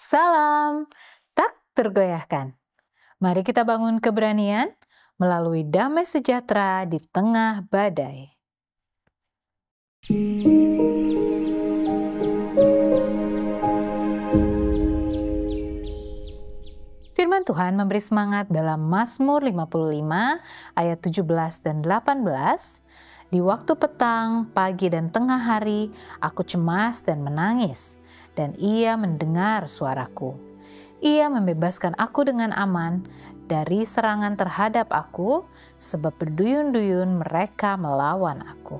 Salam, tak tergoyahkan. Mari kita bangun keberanian melalui damai sejahtera di tengah badai. Firman Tuhan memberi semangat dalam Mazmur 55 ayat 17 dan 18. Di waktu petang, pagi dan tengah hari, aku cemas dan menangis, dan Ia mendengar suaraku. Ia membebaskan aku dengan aman dari serangan terhadap aku, sebab berduyun-duyun mereka melawan aku.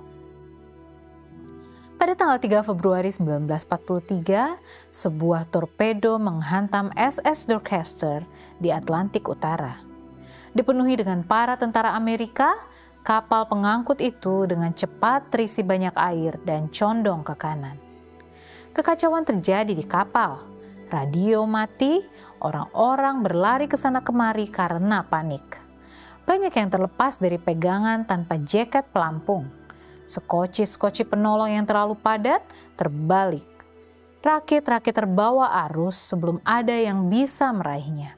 Pada tanggal 3 Februari 1943, sebuah torpedo menghantam SS Dorchester di Atlantik Utara. Dipenuhi dengan para tentara Amerika, kapal pengangkut itu dengan cepat terisi banyak air dan condong ke kanan. Kekacauan terjadi di kapal. Radio mati, orang-orang berlari ke sana kemari karena panik. Banyak yang terlepas dari pegangan tanpa jaket pelampung. Skoci-skoci penolong yang terlalu padat terbalik. Rakit-rakit terbawa arus sebelum ada yang bisa meraihnya.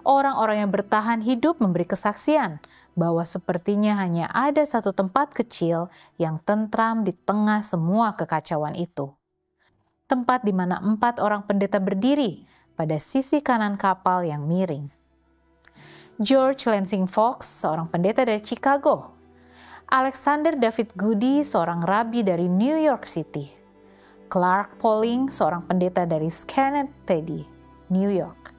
Orang-orang yang bertahan hidup memberi kesaksian bahwa sepertinya hanya ada satu tempat kecil yang tentram di tengah semua kekacauan itu. Tempat di mana 4 orang pendeta berdiri pada sisi kanan kapal yang miring. George Lansing Fox, seorang pendeta dari Chicago. Alexander David Goody, seorang rabi dari New York City. Clark Pauling, seorang pendeta dari Schenectady, New York.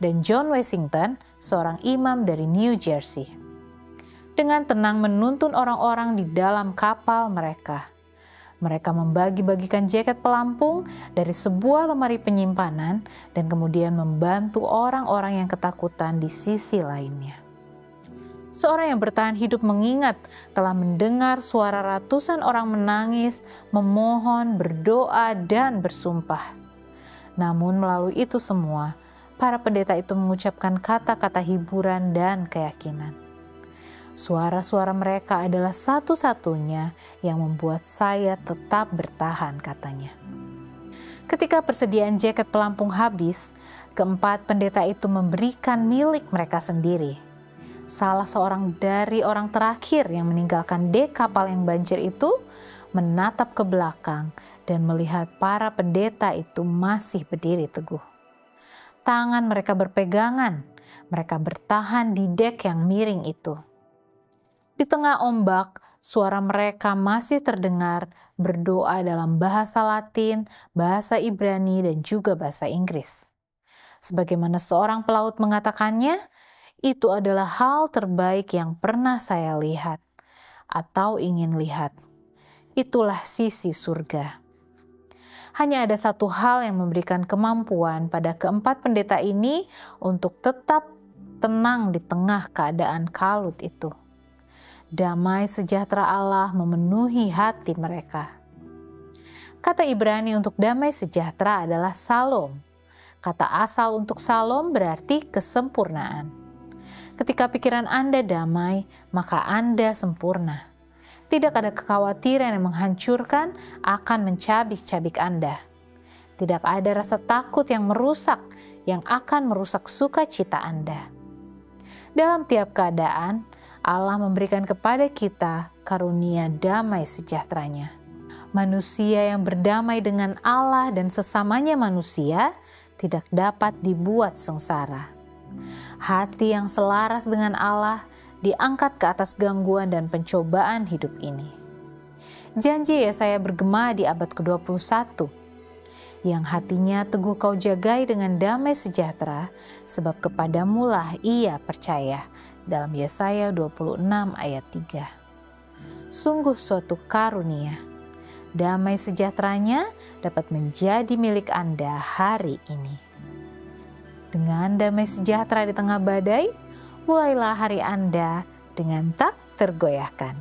Dan John Washington, seorang imam dari New Jersey. Dengan tenang menuntun orang-orang di dalam kapal mereka. Mereka membagi-bagikan jaket pelampung dari sebuah lemari penyimpanan dan kemudian membantu orang-orang yang ketakutan di sisi lainnya. Seorang yang bertahan hidup mengingat telah mendengar suara ratusan orang menangis, memohon, berdoa, dan bersumpah. Namun melalui itu semua, para pendeta itu mengucapkan kata-kata hiburan dan keyakinan. Suara-suara mereka adalah satu-satunya yang membuat saya tetap bertahan, katanya. Ketika persediaan jaket pelampung habis, keempat pendeta itu memberikan milik mereka sendiri. Salah seorang dari orang terakhir yang meninggalkan dek kapal yang banjir itu menatap ke belakang dan melihat para pendeta itu masih berdiri teguh. Tangan mereka berpegangan, mereka bertahan di dek yang miring itu. Di tengah ombak, suara mereka masih terdengar berdoa dalam bahasa Latin, bahasa Ibrani, dan juga bahasa Inggris. Sebagaimana seorang pelaut mengatakannya, itu adalah hal terbaik yang pernah saya lihat atau ingin lihat. Itulah sisi surga. Hanya ada satu hal yang memberikan kemampuan pada keempat pendeta ini untuk tetap tenang di tengah keadaan kalut itu. Damai sejahtera Allah memenuhi hati mereka. Kata Ibrani untuk damai sejahtera adalah salom. Kata asal untuk salom berarti kesempurnaan. Ketika pikiran Anda damai, maka Anda sempurna. Tidak ada kekhawatiran yang menghancurkan akan mencabik-cabik Anda. Tidak ada rasa takut yang merusak, yang akan merusak sukacita Anda. Dalam tiap keadaan, Allah memberikan kepada kita karunia damai sejahteranya. Manusia yang berdamai dengan Allah dan sesamanya manusia tidak dapat dibuat sengsara. Hati yang selaras dengan Allah diangkat ke atas gangguan dan pencobaan hidup ini. Janji Yesaya bergema di abad ke-21. Yang hatinya teguh kau jagai dengan damai sejahtera, sebab kepadamulah ia percaya. Dalam Yesaya 26 ayat 3. Sungguh suatu karunia. Damai sejahteranya dapat menjadi milik Anda hari ini. Dengan damai sejahtera di tengah badai, mulailah hari Anda dengan tak tergoyahkan.